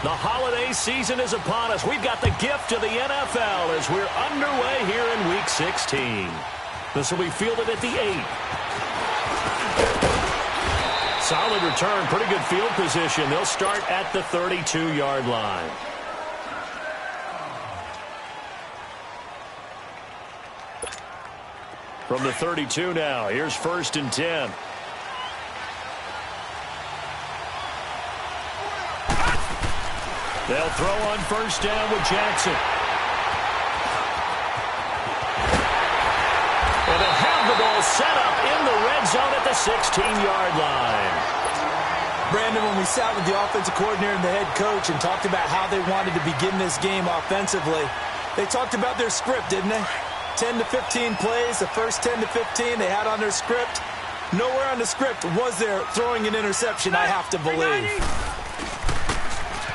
The holiday season is upon us. We've got the gift of the NFL as we're underway here in Week 16. This will be fielded at the 8. Solid return, pretty good field position. They'll start at the 32-yard line. From the 32 now, here's 1st and 10. They'll throw on 1st down with Jackson. And they'll have the ball set up in the red zone at the 16-yard line. Brandon, when we sat with the offensive coordinator and the head coach and talked about how they wanted to begin this game offensively, they talked about their script, didn't they? 10 to 15 plays, the first 10 to 15 they had on their script. Nowhere on the script was there throwing an interception, I have to believe.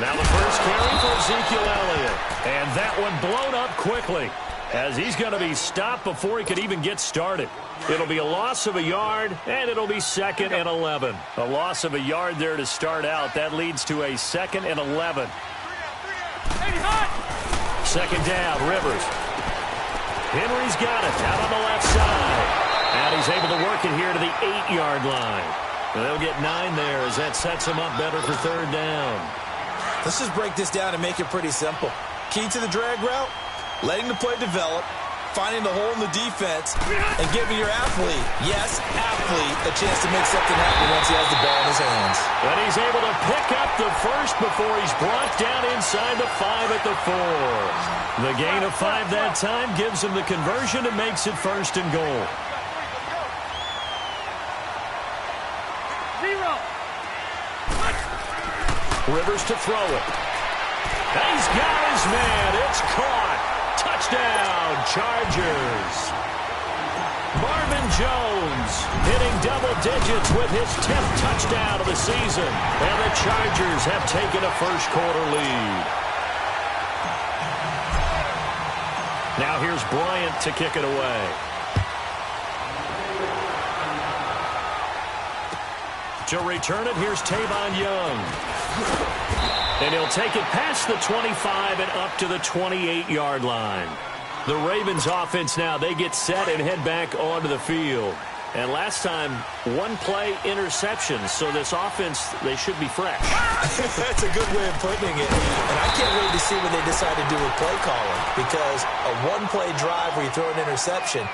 Now the first carry for Ezekiel Elliott. And that one blown up quickly as he's going to be stopped before he could even get started. It'll be a loss of a yard, and it'll be 2nd and 11. A loss of a yard there to start out. That leads to a 2nd and 11. 2nd down, Rivers. Henry's got it out on the left side. And he's able to work it here to the 8-yard line. They'll get 9 there as that sets him up better for 3rd down. Let's just break this down and make it pretty simple. Key to the drag route, letting the play develop, finding the hole in the defense, and giving your athlete, yes, athlete, a chance to make something happen once he has the ball in his hands. And he's able to pick up the first before he's brought down inside the 5 at the 4. The gain of 5 that time gives him the conversion and makes it 1st and goal. Rivers to throw it. He's got his man. It's caught. Touchdown, Chargers. Marvin Jones hitting double digits with his 10th touchdown of the season. And the Chargers have taken a first-quarter lead. Now here's Bryant to kick it away. To return it, here's Tavon Young. And he'll take it past the 25 and up to the 28-yard line. The Ravens offense now, they get set and head back onto the field. And last time, 1-play interception. So this offense, they should be fresh. That's a good way of putting it. And I can't wait to see what they decide to do with play calling. Because a 1-play drive where you throw an interception,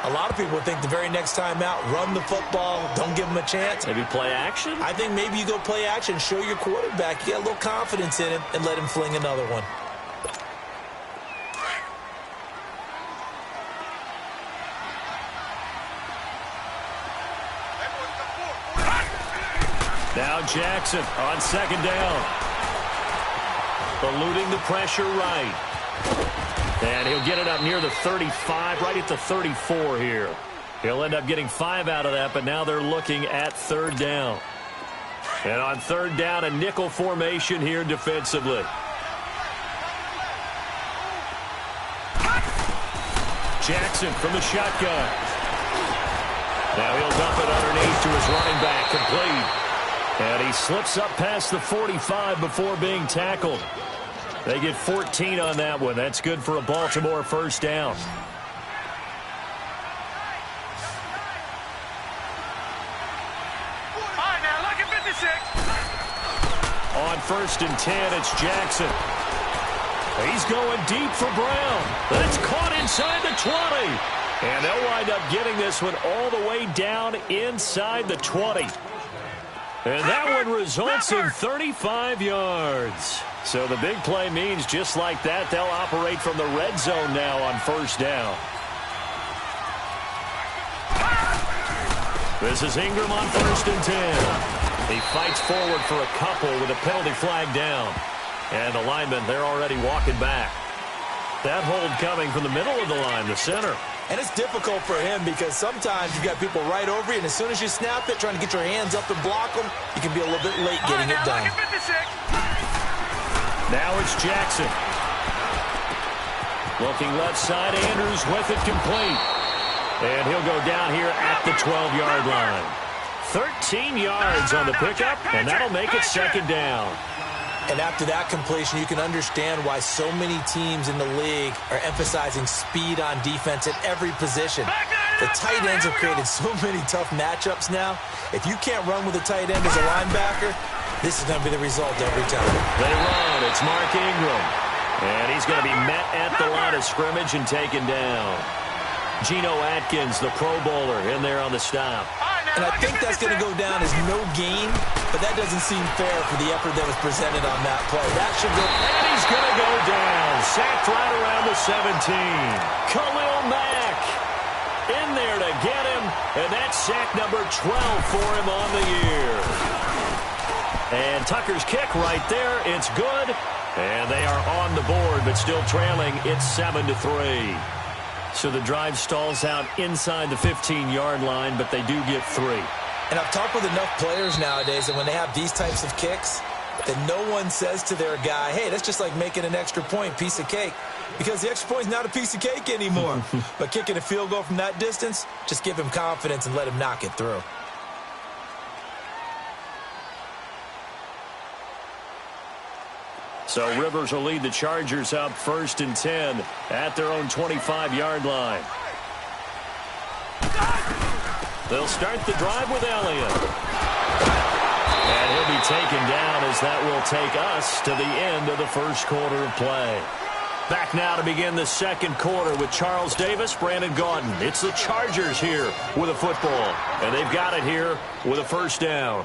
a lot of people think the very next time out, run the football, don't give him a chance. Maybe play action? I think maybe you go play action, show your quarterback, you get a little confidence in him, and let him fling another one. Now Jackson on 2nd down. Eluding the pressure right. And he'll get it up near the 35, right at the 34 here. He'll end up getting 5 out of that, but now they're looking at 3rd down. And on 3rd down, a nickel formation here defensively. Jackson from the shotgun. Now he'll dump it underneath to his running back, complete. And he slips up past the 45 before being tackled. They get 14 on that one. That's good for a Baltimore 1st down. All right, now look at 56. On 1st and 10, it's Jackson. He's going deep for Brown. But it's caught inside the 20. And they'll wind up getting this one all the way down inside the 20. And that one results in 35 yards. So the big play means just like that, they'll operate from the red zone now on 1st down. This is Ingram on 1st and 10. He fights forward for a couple with a penalty flag down. And the linemen, they're already walking back. That hold coming from the middle of the line, the center. And it's difficult for him because sometimes you've got people right over you, and as soon as you snap it, trying to get your hands up and block them, you can be a little bit late getting it done. Now it's Jackson. Looking left side, Andrews with it complete. And he'll go down here at the 12-yard line. 13 yards on the pickup, and that'll make it 2nd down. And after that completion, you can understand why so many teams in the league are emphasizing speed on defense at every position. The tight ends have created so many tough matchups now. If you can't run with a tight end as a linebacker, this is going to be the result every time. They run. It's Mark Ingram. And he's going to be met at the line of scrimmage and taken down. Geno Atkins, the Pro Bowler, in there on the stop. And I think that's going to go down as no gain, but that doesn't seem fair for the effort that was presented on that play. That should go. And he's going to go down. Sacked right around the 17. Khalil Mack in there to get him, and that's sack number 12 for him on the year. And Tucker's kick right there. It's good. And they are on the board, but still trailing. It's 7-3. So the drive stalls out inside the 15-yard line, but they do get 3. And I've talked with enough players nowadays that when they have these types of kicks, that no one says to their guy, hey, that's just like making an extra point, piece of cake. Because the extra point is not a piece of cake anymore. But kicking a field goal from that distance, just give him confidence and let him knock it through. So Rivers will lead the Chargers up 1st and 10 at their own 25-yard line. They'll start the drive with Elliott. And he'll be taken down as that will take us to the end of the first quarter of play. Back now to begin the second quarter with Charles Davis, Brandon Gaudin. It's the Chargers here with a football. And they've got it here with a first down.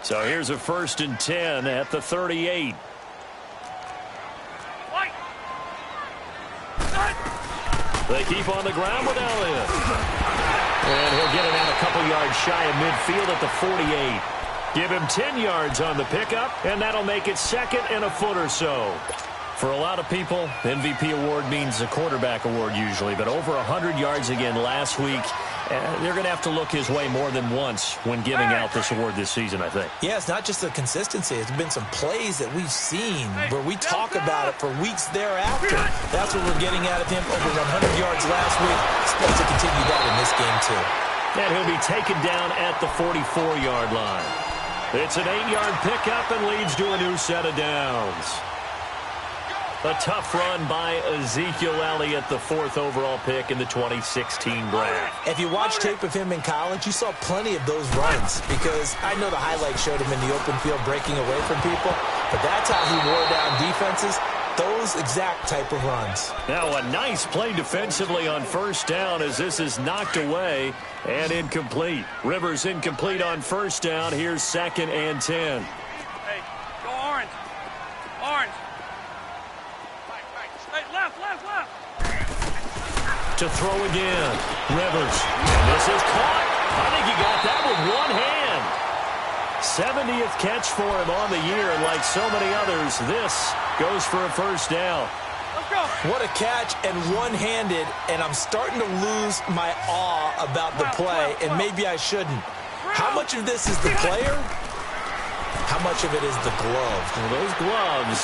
So here's a 1st and 10 at the 38. They keep on the ground with Elliott. And he'll get it out a couple yards shy of midfield at the 48. Give him 10 yards on the pickup, and that'll make it 2nd and a foot or so. For a lot of people, MVP award means a quarterback award usually, but over 100 yards again last week. They're going to have to look his way more than once when giving out this award this season, I think. Yeah, it's not just the consistency. It's been some plays that we've seen where we talk about it for weeks thereafter. That's what we're getting out of him. Over 100 yards last week. Expect to continue that in this game, too. And he'll be taken down at the 44-yard line. It's an 8-yard pickup and leads to a new set of downs. A tough run by Ezekiel Elliott, the 4th overall pick in the 2016 draft. If you watch tape of him in college, you saw plenty of those runs because I know the highlights showed him in the open field breaking away from people, but that's how he wore down defenses, those exact type of runs. Now a nice play defensively on 1st down as this is knocked away and incomplete. Rivers incomplete on 1st down. Here's 2nd and 10. Hey, go orange. Orange. Left. To throw again. Rivers. And this is caught. I think he got that with one hand. 70th catch for him on the year. And like so many others, this goes for a 1st down. Let's go. What a catch and one-handed. And I'm starting to lose my awe about the play. And maybe I shouldn't. How much of this is the player? How much of it is the glove? Well, those gloves,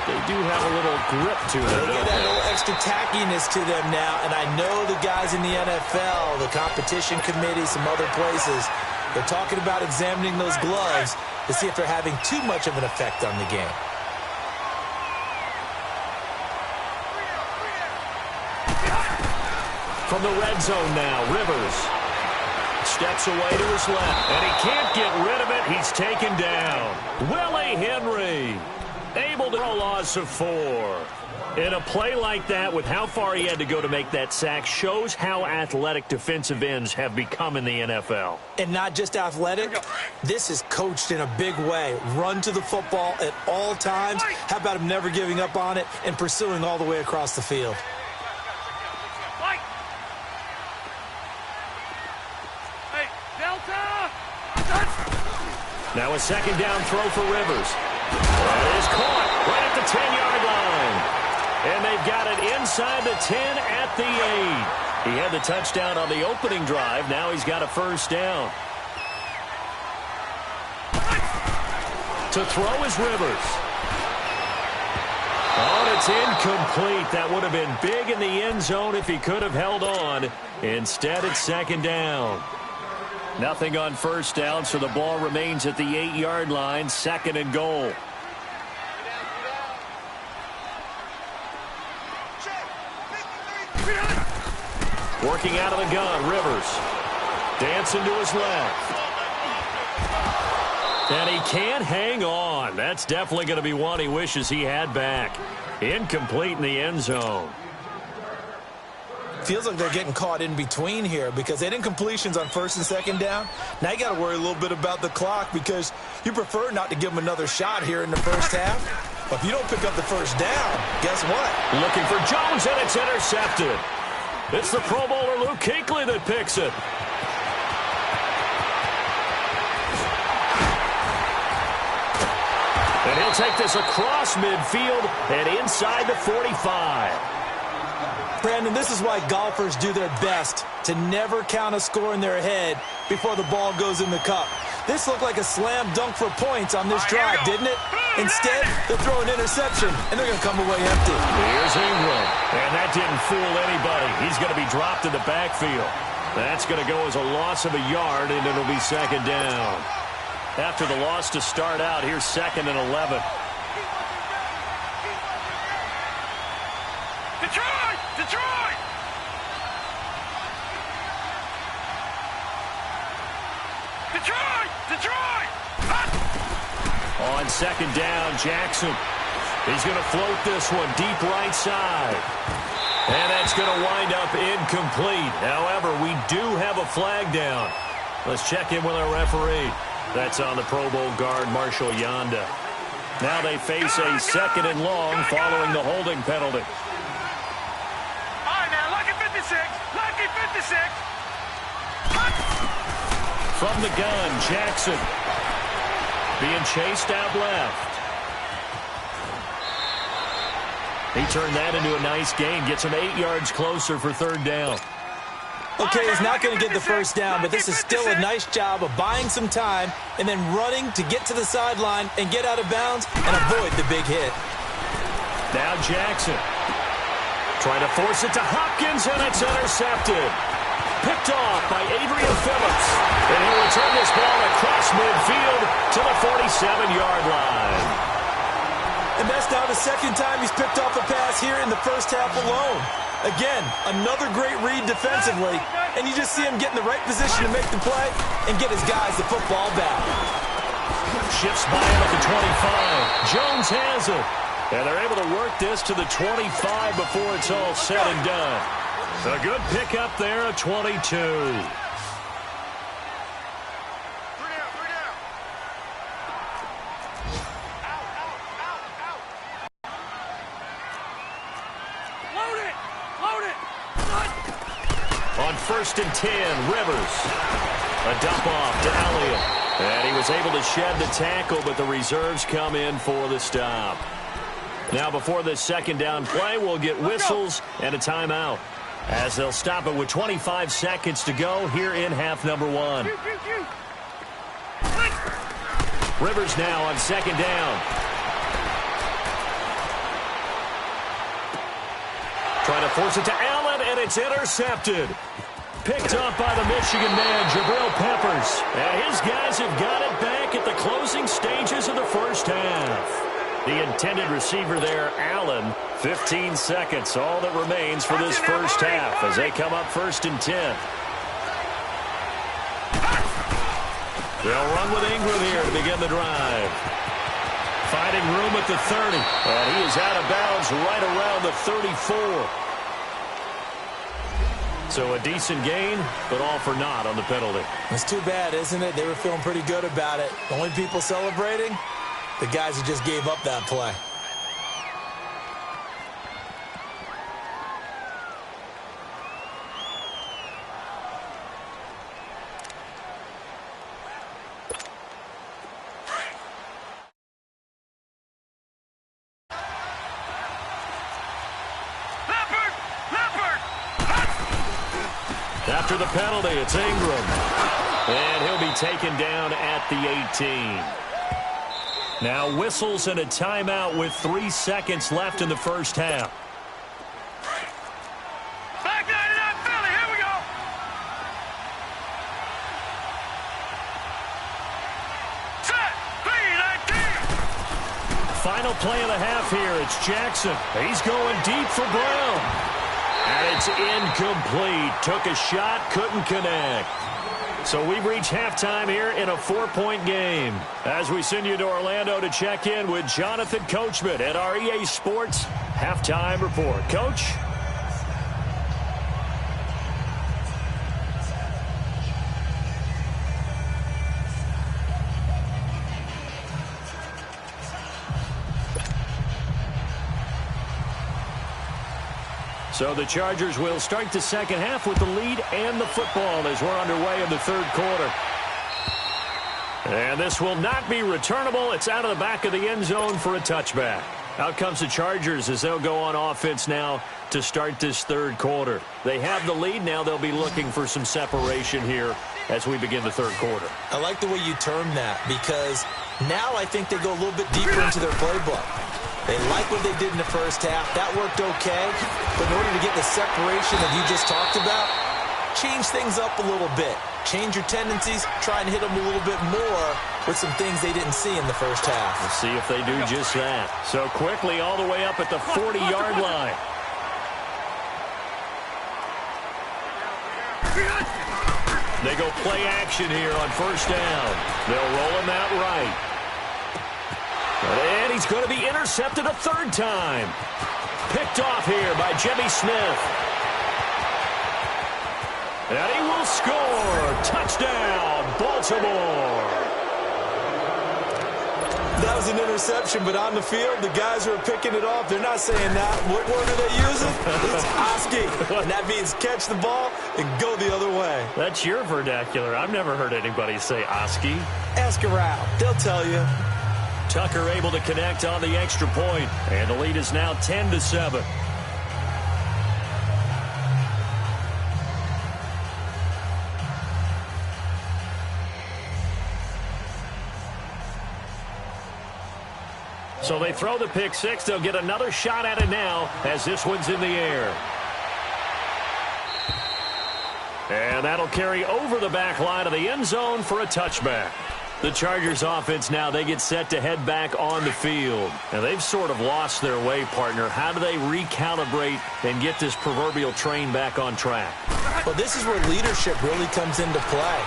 they do have a little grip to them. They get that little extra tackiness to them now, and I know the guys in the NFL, the competition committee, some other places, they're talking about examining those gloves to see if they're having too much of an effect on the game. From the red zone now, Rivers steps away to his left, and he can't get rid of it. He's taken down. Willie Henry able to a loss of 4. In a play like that, with how far he had to go to make that sack, shows how athletic defensive ends have become in the NFL. And not just athletic, this is coached in a big way. Run to the football at all times. How about him never giving up on it and pursuing all the way across the field? Now a 2nd down throw for Rivers. It is caught right at the 10-yard line. And they've got it inside the 10 at the 8. He had the touchdown on the opening drive. Now he's got a 1st down. To throw is Rivers. Oh, and it's incomplete. That would have been big in the end zone if he could have held on. Instead, it's second down. Nothing on first down, so the ball remains at the 8-yard line, second and goal. Working out of the gun, Rivers. Dancing to his left. And he can't hang on. That's definitely going to be one he wishes he had back. Incomplete in the end zone. Feels like they're getting caught in between here because they had incompletions on first and second down. Now you got to worry a little bit about the clock because you prefer not to give them another shot here in the first half. But if you don't pick up the first down, guess what? Looking for Jones, and it's intercepted. It's the Pro Bowler Luke Kuechly that picks it. And he'll take this across midfield and inside the 45. Brandon, this is why golfers do their best to never count a score in their head before the ball goes in the cup. This looked like a slam dunk for points on this drive, didn't it? Instead, they'll throw an interception, and they're going to come away empty. Here's Ingram, and that didn't fool anybody. He's going to be dropped in the backfield. That's going to go as a loss of a yard, and it'll be second down. After the loss to start out, here's second and 11. Detroit! Detroit! Detroit! Detroit! On second down, Jackson. He's going to float this one deep right side. And that's going to wind up incomplete. However, we do have a flag down. Let's check in with our referee. That's on the Pro Bowl guard, Marshall Yanda. Now they face a second and long following the holding penalty. All right, now, lucky 56. Lucky 56. From the gun, Jackson. Being chased out left. He turned that into a nice gain. Gets him 8 yards closer for third down. Okay, he's not going to get the first down, but this is still a nice job of buying some time and then running to get to the sideline and get out of bounds and avoid the big hit. Now Jackson. Trying to force it to Hopkins, and it's intercepted. Picked off by Adrian Phillips. And he'll return this ball across midfield to the 47-yard line. And that's now the second time he's picked off a pass here in the first half alone. Again, another great read defensively, and you just see him get in the right position to make the play and get his guys the football back. Shifts by him at the 25. Jones has it. And they're able to work this to the 25 before it's all said and done. A good pickup there at 22. On first and 10, Rivers. A dump off to Elliott. And he was able to shed the tackle, but the reserves come in for the stop. Now, before this second down play, we'll get whistles and a timeout, as they'll stop it with 25 seconds to go here in half number one. Rivers now on second down. Trying to force it to Allen, and it's intercepted. Picked up by the Michigan man, Jabril Peppers. And his guys have got it back at the closing stages of the first half. The intended receiver there, Allen, 15 seconds, all that remains for this first half as they come up first and 10. They'll run with Ingram here to begin the drive. Finding room at the 30, and he is out of bounds right around the 34. So a decent gain, but all for naught on the penalty. It's too bad, isn't it? They were feeling pretty good about it. The only people celebrating, the guys who just gave up that play. After the penalty, it's Ingram. And he'll be taken down at the 18. Now whistles and a timeout with 3 seconds left in the first half. Back 99 Philly, here we go. Set, B-19. Final play of the half here. It's Jackson. He's going deep for Brown. And it's incomplete. Took a shot, couldn't connect. So we've reached halftime here in a 4-point game. As we send you to Orlando to check in with Jonathan Coachman at our EA Sports Halftime Report. Coach? So the Chargers will start the second half with the lead and the football as we're underway in the third quarter. And this will not be returnable. It's out of the back of the end zone for a touchback. Out comes the Chargers as they'll go on offense now to start this third quarter. They have the lead. Now they'll be looking for some separation here as we begin the third quarter. I like the way you term that because now I think they go a little bit deeper into their playbook. They like what they did in the first half. That worked okay. But in order to get the separation that you just talked about, change things up a little bit. Change your tendencies. Try and hit them a little bit more with some things they didn't see in the first half. We'll see if they do just that. So quickly all the way up at the 40-yard line. They go play action here on first down. They'll roll him out right. And he's going to be intercepted a third time. Picked off here by Jimmy Smith. And he will score. Touchdown, Baltimore. That was an interception, but on the field, the guys who are picking it off, they're not saying that. What word are they using? It's Oski. And that means catch the ball and go the other way. That's your vernacular. I've never heard anybody say Oski. Ask around. They'll tell you. Tucker able to connect on the extra point, and the lead is now 10-7. So they throw the pick six. They'll get another shot at it now as this one's in the air. And that'll carry over the back line of the end zone for a touchback. The Chargers offense now, they get set to head back on the field. And they've sort of lost their way, partner. How do they recalibrate and get this proverbial train back on track? Well, this is where leadership really comes into play.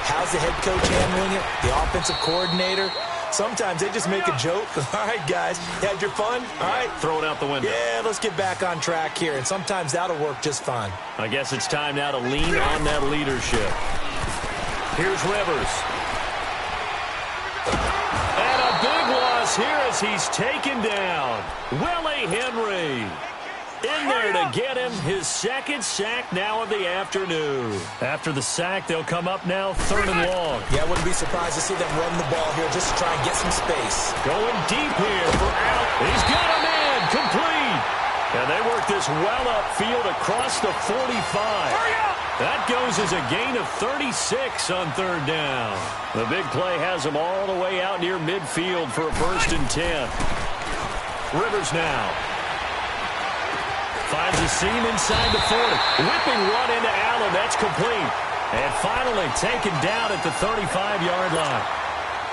How's the head coach handling it? The offensive coordinator? Sometimes they just make a joke. All right, guys, you had your fun? All right. Throw it out the window. Yeah, let's get back on track here. And sometimes that'll work just fine. I guess it's time now to lean on that leadership. Here's Rivers. And a big loss here as he's taken down. Willie Henry in there to get him his second sack now of the afternoon. After the sack, they'll come up now third and long. Yeah, I wouldn't be surprised to see them run the ball here just to try and get some space. Going deep here for Allen. He's got him in. Complete. And they work this well upfield across the 45. That goes as a gain of 36 on third down. The big play has them all the way out near midfield for a 1st and 10. Rivers now. Finds a seam inside the 40. Whipping one into Allen. That's complete. And finally taken down at the 35-yard line.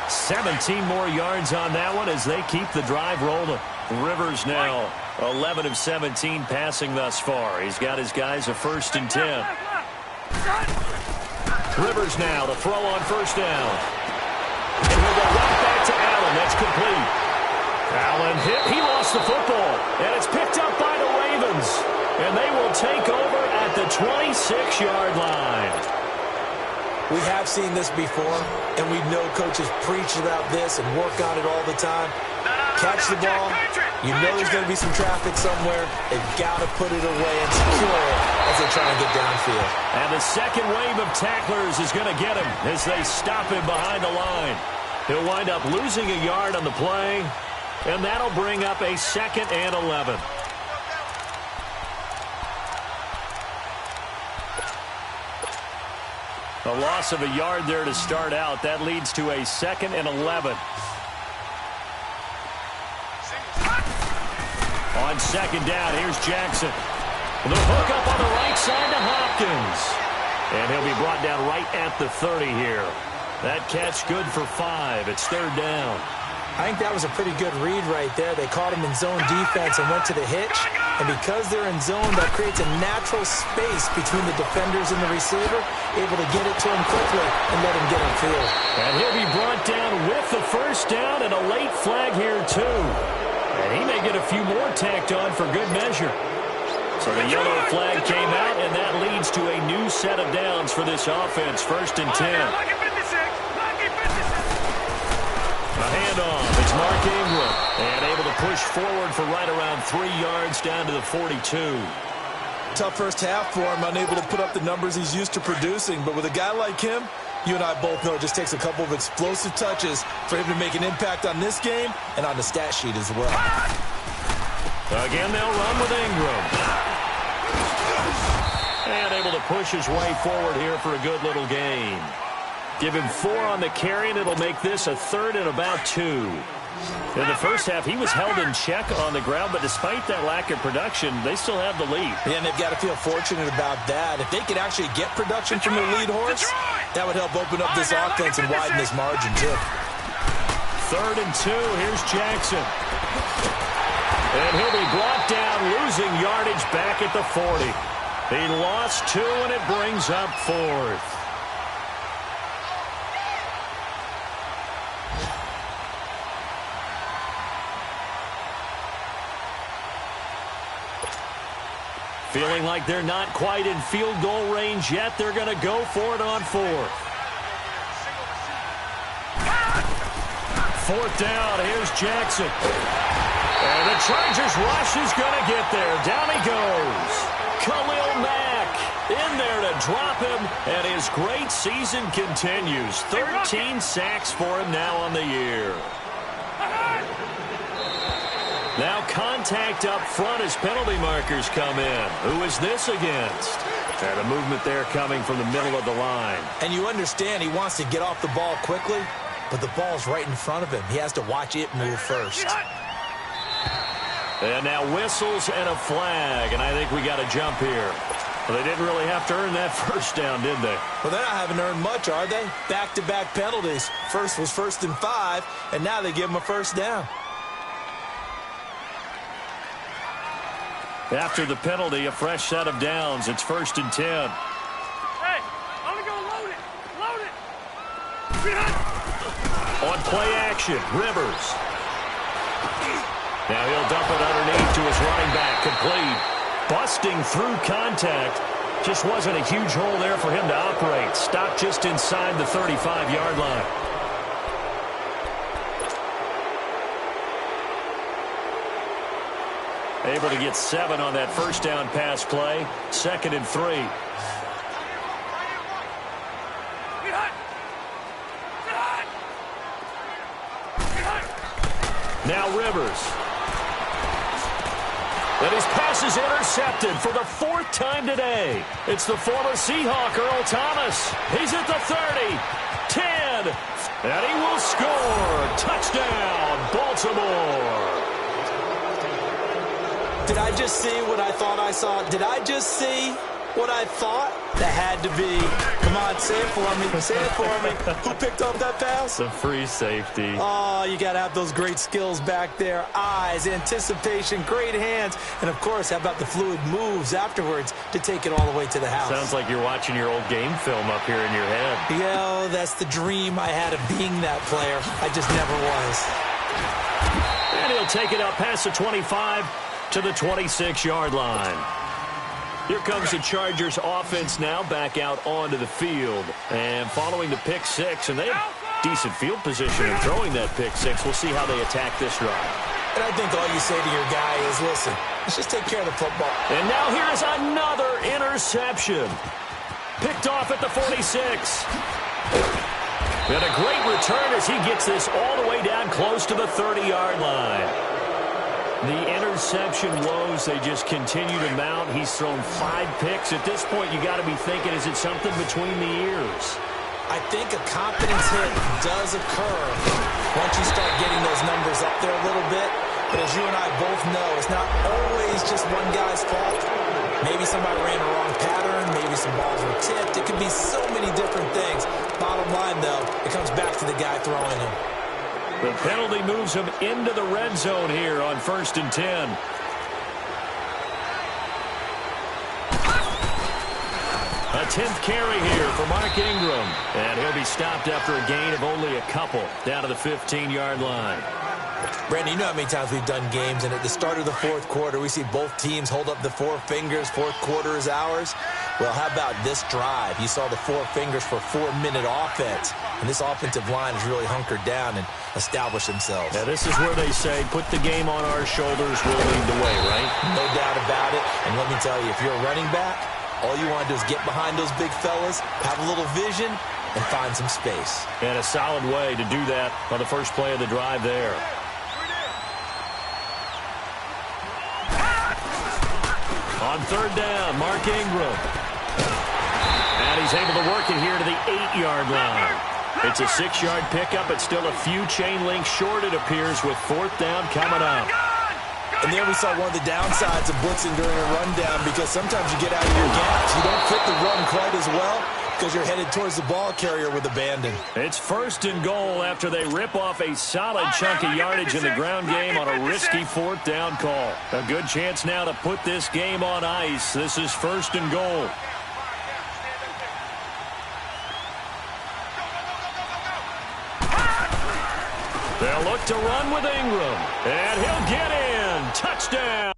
17 more yards on that one as they keep the drive rolling. Rivers now 11 of 17 passing thus far. He's got his guys a 1st and 10. Rivers now to throw on first down. And he'll go right back to Allen. That's complete. Allen hit. He lost the football. And it's picked up by the Ravens. And they will take over at the 26-yard line. We have seen this before, and we know coaches preach about this and work on it all the time. Catch the ball. You know there's going to be some traffic somewhere. They've got to put it away and secure it as they try and get downfield. And the second wave of tacklers is going to get him as they stop him behind the line. He'll wind up losing a yard on the play, and that'll bring up a 2nd and 11. A loss of a yard there to start out. That leads to a 2nd and 11. On second down, here's Jackson. The hook up on the right side to Hopkins. And he'll be brought down right at the 30 here. That catch good for 5. It's third down. I think that was a pretty good read right there. They caught him in zone defense and went to the hitch. And because they're in zone, that creates a natural space between the defenders and the receiver, able to get it to him quickly and let him get upfield. And he'll be brought down with the first down and a late flag here, too. And he may get a few more tacked on for good measure. So the yellow flag came out, and that leads to a new set of downs for this offense. First and 10. A handoff. It's Mark Ingram. And able to push forward for right around 3 yards down to the 42. Tough first half for him, unable to put up the numbers he's used to producing. But with a guy like him, you and I both know it just takes a couple of explosive touches for him to make an impact on this game and on the stat sheet as well. Again, they'll run with Ingram. And able to push his way forward here for a good little gain. Give him 4 on the carry, and it'll make this a third and about 2. In the first half, he was held in check on the ground, but despite that lack of production, they still have the lead. Yeah, and they've got to feel fortunate about that. If they could actually get production from their lead horse, that would help open up this offense and widen this margin, too. Third and 2, here's Jackson. And he'll be brought down, losing yardage back at the 40. He lost 2, and it brings up 4th. Feeling like they're not quite in field goal range yet. They're going to go for it on 4th. 4th down. Here's Jackson. And the Chargers rush is going to get there. Down he goes. Khalil Mack in there to drop him. And his great season continues. 13 sacks for him now on the year. Now contact up front as penalty markers come in. Who is this against? And a movement there coming from the middle of the line. And you understand he wants to get off the ball quickly, but the ball's right in front of him. He has to watch it move first. And now whistles and a flag, and I think we got a jump here. Well, they didn't really have to earn that first down, did they? Well, they haven't earned much, are they? Back-to-back penalties. First was 1st and 5, and now they give him a first down. After the penalty, a fresh set of downs. It's 1st and 10. Hey, I'm going to go load it. Load it. On play action, Rivers. Now he'll dump it underneath to his running back, complete. Busting through contact. Just wasn't a huge hole there for him to operate. Stopped just inside the 35-yard line. Able to get 7 on that first down pass play. 2nd and 3. Now Rivers. And his pass is intercepted for the 4th time today. It's the former Seahawk, Earl Thomas. He's at the 30, 10, and he will score. Touchdown, Baltimore. Did I just see what I thought I saw? Did I just see what I thought? That had to be. Come on, say it for me. Say it for me. Who picked up that pass? The free safety. Oh, you got to have those great skills back there. Eyes, anticipation, great hands. And, of course, how about the fluid moves afterwards to take it all the way to the house? Sounds like you're watching your old game film up here in your head. Yo, that's the dream I had of being that player. I just never was. And he'll take it up past the 25 to the 26-yard line. Here comes the Chargers offense now back out onto the field. And following the pick 6, and they have decent field position in throwing that pick 6. We'll see how they attack this drive. And I think all you say to your guy is, listen, let's just take care of the football. And now here's another interception. Picked off at the 46. And a great return as he gets this all the way down close to the 30-yard line. The interception woes, they just continue to mount. He's thrown 5 picks. At this point, you got to be thinking, is it something between the ears? I think a confidence hit does occur once you start getting those numbers up there a little bit. But as you and I both know, it's not always just one guy's fault. Maybe somebody ran a wrong pattern. Maybe some balls were tipped. It could be so many different things. Bottom line, though, it comes back to the guy throwing them. The penalty moves him into the red zone here on 1st and 10. A 10th carry here for Mark Ingram. And he'll be stopped after a gain of only a couple down to the 15-yard line. Brandon, you know how many times we've done games, and at the start of the fourth quarter, we see both teams hold up the four fingers. Fourth quarter is ours. Well, how about this drive? You saw the four fingers for 4-minute offense, and this offensive line has really hunkered down and established themselves. Now, this is where they say, put the game on our shoulders, we'll lead the way, right? No doubt about it, and let me tell you, if you're a running back, all you want to do is get behind those big fellas, have a little vision, and find some space. And a solid way to do that on the first play of the drive there. On 3rd down, Mark Ingram. And he's able to work it here to the 8-yard line. It's a 6-yard pickup. It's still a few chain links short, it appears, with 4th down coming up. And there we saw one of the downsides of blitzing during a rundown, because sometimes you get out of your gaps. You don't fit the run quite as well because you're headed towards the ball carrier with abandon. It's 1st and goal after they rip off a solid chunk of yardage in the ground game on a risky 4th down call. A good chance now to put this game on ice. This is 1st and goal. They'll look to run with Ingram, and he'll get in. Touchdown.